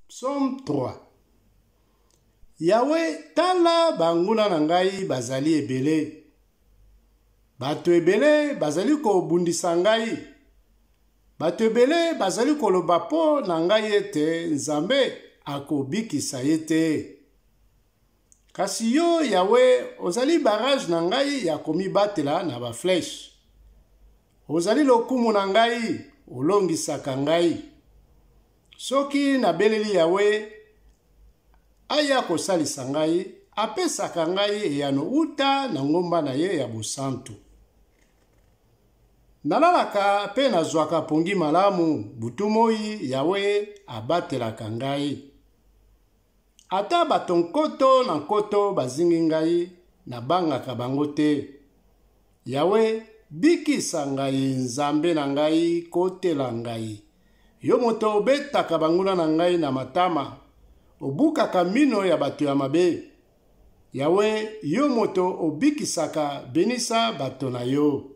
Psaume 3. Yahweh tala banguna na ngai bazali ebele. Bato ebele bazali ko bundisa ngai. Bato ebele bazali koloba po na ngai ete Nzambe akobikisa ye te. Kasi yo Yahweh ozali barrage na ngai ya komibatela na ba flèche. Ozali lokumu na ngai, olongisaka ngai. Soki nabeleli Yahweh aya kosalisa ngai, apesaka ngai eyano uta na ngomba na ye ya bosantu. Nalalaka pe nazwaka pongi malamu, butu moi Yahweh abatelaka ngai. Ata bato nkoto na nkoto bazingi ngai, nabangaka bango te. Yahweh bikisa ngai, Nzambe na ngai, kotela ngai. Yo moto obetaka banguna na ngai na matama, obukaka mino ya bato ya mabe. Yahweh, yo moto obikisaka, benisa bato na yo.